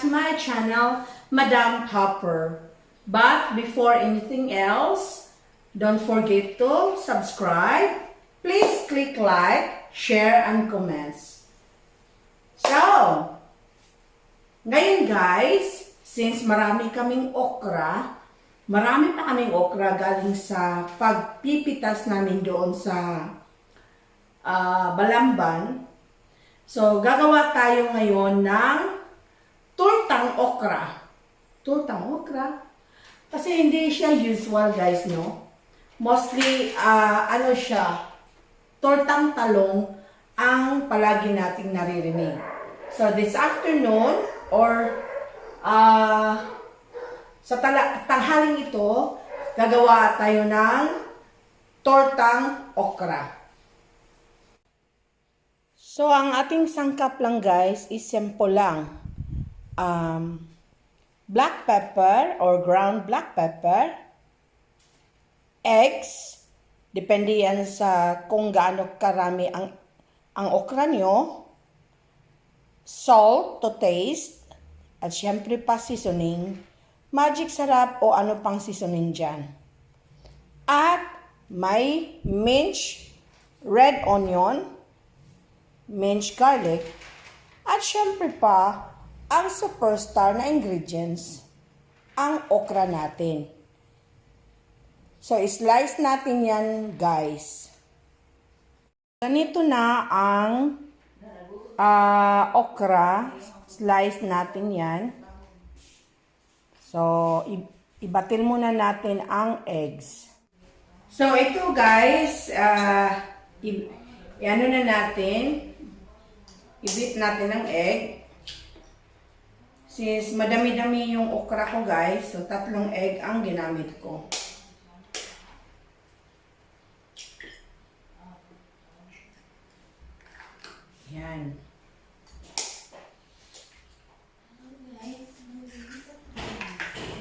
to my channel, Madam Hopper. But before anything else, don't forget to subscribe. Please click like, share, and comments. So, ngayon guys, since marami pa kaming okra galing sa pagpipitas namin doon sa Balamban. So, gagawa tayo ngayon ng tortang okra. Tortang okra? Kasi hindi siya usual guys, no? Mostly, ano siya, tortang talong ang palagi nating naririnig. So, this afternoon, or sa tanghaling ito, gagawa tayo ng tortang okra. So, ang ating sangkap lang guys is simple lang. Black pepper or ground black pepper, eggs, depende yan sa kung gaano karami ang okra nyo, salt to taste, at syempre pa seasoning, magic sarap o ano pang seasoning dyan. At may minced red onion, minced garlic, at syempre pa ang superstar na ingredients, ang okra natin. So, slice natin yan, guys. Ganito na ang okra. Slice natin yan. So, ibatil muna natin ang eggs. So, ito guys, ano na natin, i-beat natin ang egg. Since madami-dami yung okra ko guys, so 3 egg ang ginamit ko. Yan.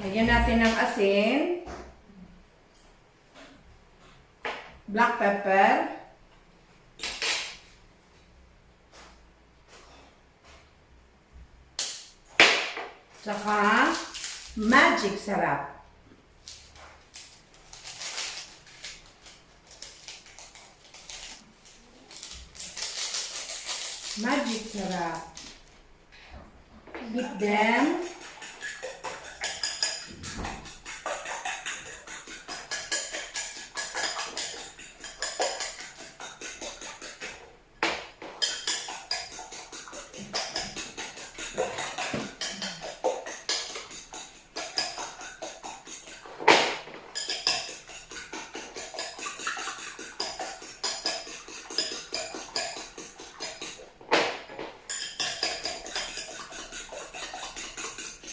Lagyan natin ng asin, black pepper, tsaka magic sarap. Magic sarap. Beat them.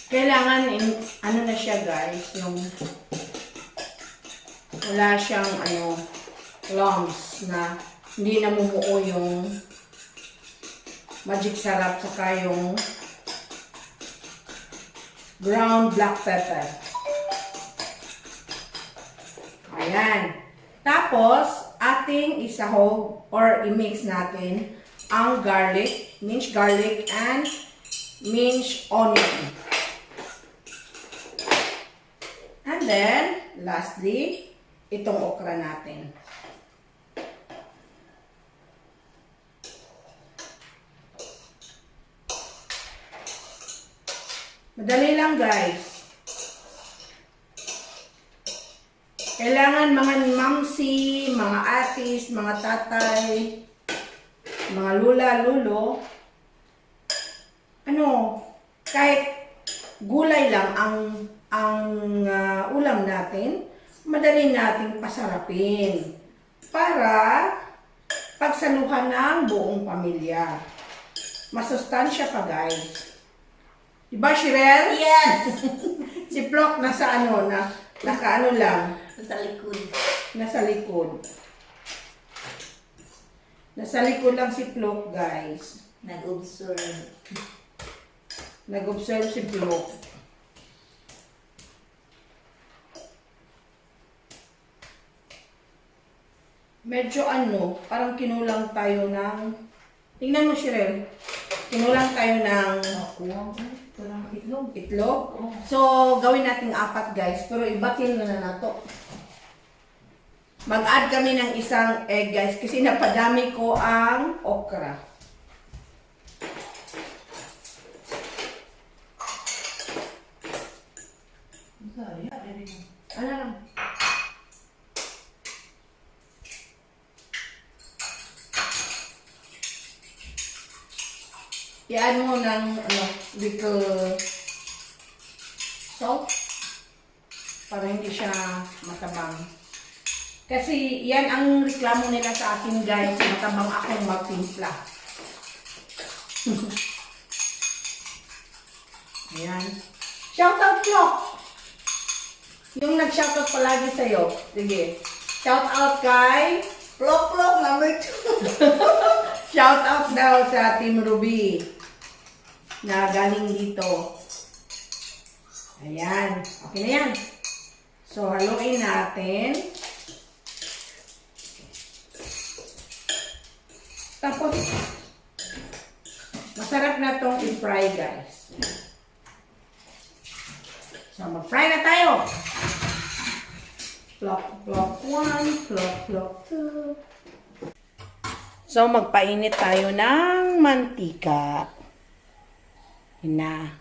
Kailangan, ano na siya guys, yung wala siyang lumps na hindi namumuo yung magic sarap saka yung ground black pepper. Ayan. Tapos, ating isahog or i-mix natin ang garlic, minced garlic and minced onion. And then, lastly, itong okra natin. Madali lang guys. Kailangan mga mamsi, mga atis, mga tatay, mga lula, lulo, kahit gulay lang ang ulam natin, madali nating pasarapin para pagsaluhan ng buong pamilya. Masustansya pa guys. Diba, Shirel? Yes! Si Plok nasa nakaano lang. Sa likod. Nasa likod. Nasa likod lang si Plok, guys. Nag-observe. Nag-observe si Plok. Medyo parang kinulang tayo ng, tingnan mo Shirel, kinulang tayo ng Parang itlog. Itlog. So, gawin nating 4 guys. Pero ibatin na nato. Mag-add kami ng isang egg guys. Kasi napadami ko ang okra. Ano lang? I-add mo ng little salt para hindi siya matabang. Kasi yan ang reklamo nila sa akin guys, matabang akong magtimpla. Ayan. Shoutout Plok! Yung nag-shoutout palagi sa'yo. Sige. Shoutout kay Plok number 2. Shoutout daw sa Team Ruby na galing dito. Ayan. Okay na yan. So, haluin natin. Tapos, masarap na itong i-fry, guys. So, mag-fry na tayo. Plop, plop 1, plop, plop 2. So, magpainit tayo ng mantika. Yun na.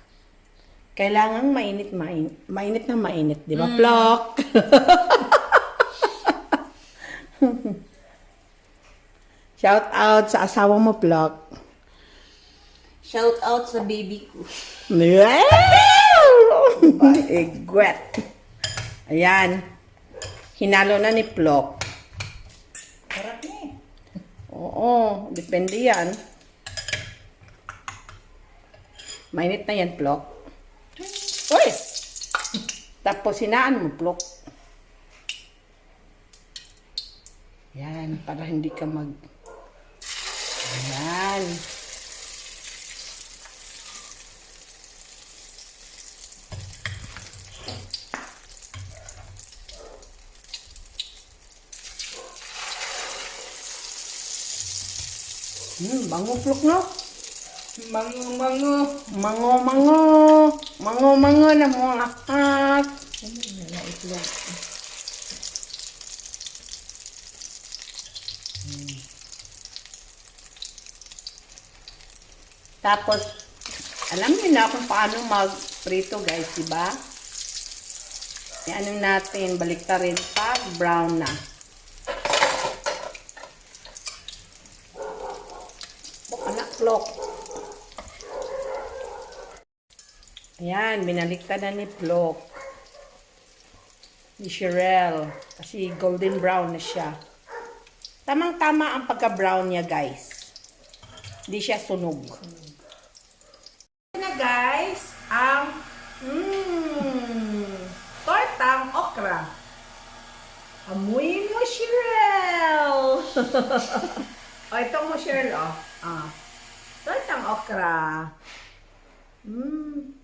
Kailangang mainit na mainit, di ba, Plok? Shout out sa asawa mo, Plok. Shout out sa baby ko. Egwet. Ayan. Hinalo na ni Plok. Sarap niya eh. Oo, depende yan. Mainit na yan, Plok. Uy! Tapos hinaan mo, Plok. Yan, para hindi ka mag... Ayan. Bango, Plok, no? Mango. Mango na mga akat. Wala itlog. Tapos, alam niyo na kung paano mag-prito, guys, diba? Ano natin, baliktarin pag brown na. Anak, Plok. Ayan, binaliktad na ni Plok. Ni Sherelle. Kasi golden brown na siya. Tamang-tama ang pagka-brown niya, guys. Hindi siya sunog. Na, guys, ang tortang okra. Amuyin mo, Sherelle. O, ito mo, Sherelle, tortang okra.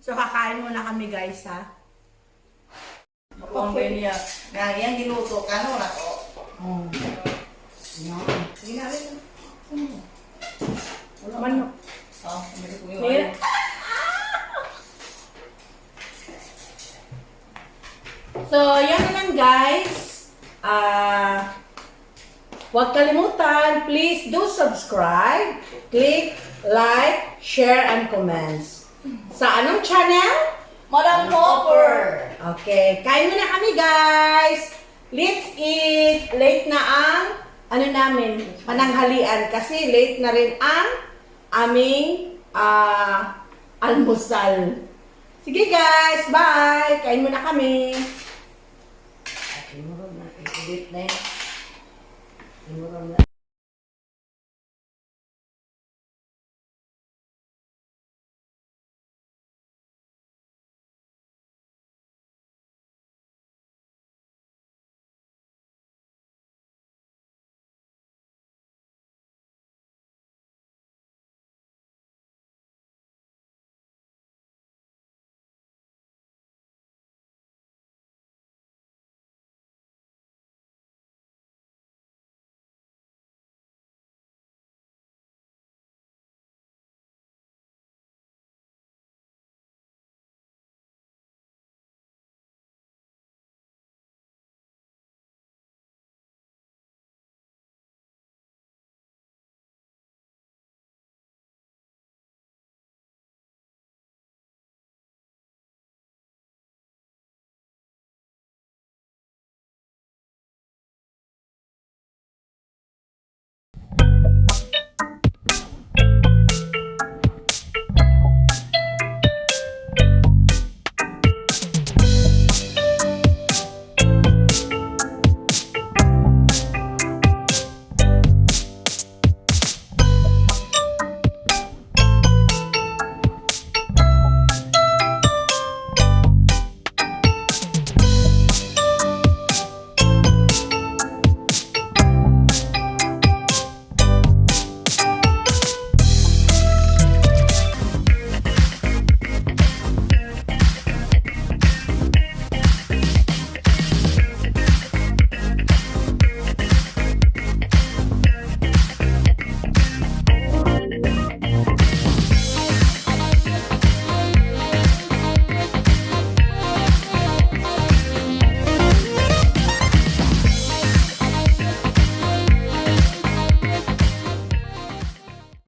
So, kakain muna kami, guys, ha? Kung niya. Yan giluto ka no na to. Oh. Yan. Sige na rin. Wala man, no? Oh, hindi ko yung Mira. So, yan na lang, guys. Huwag kalimutan, please do subscribe, click, like, share, and comments. Sa anong channel? Madam Hopper. Okay, kain muna kami, guys. Let's eat. Late na ang, pananghalian. Kasi late na rin ang aming almusal. Sige, guys. Bye. Kain muna kami. Imuron na. Edit na yun. Imuron na.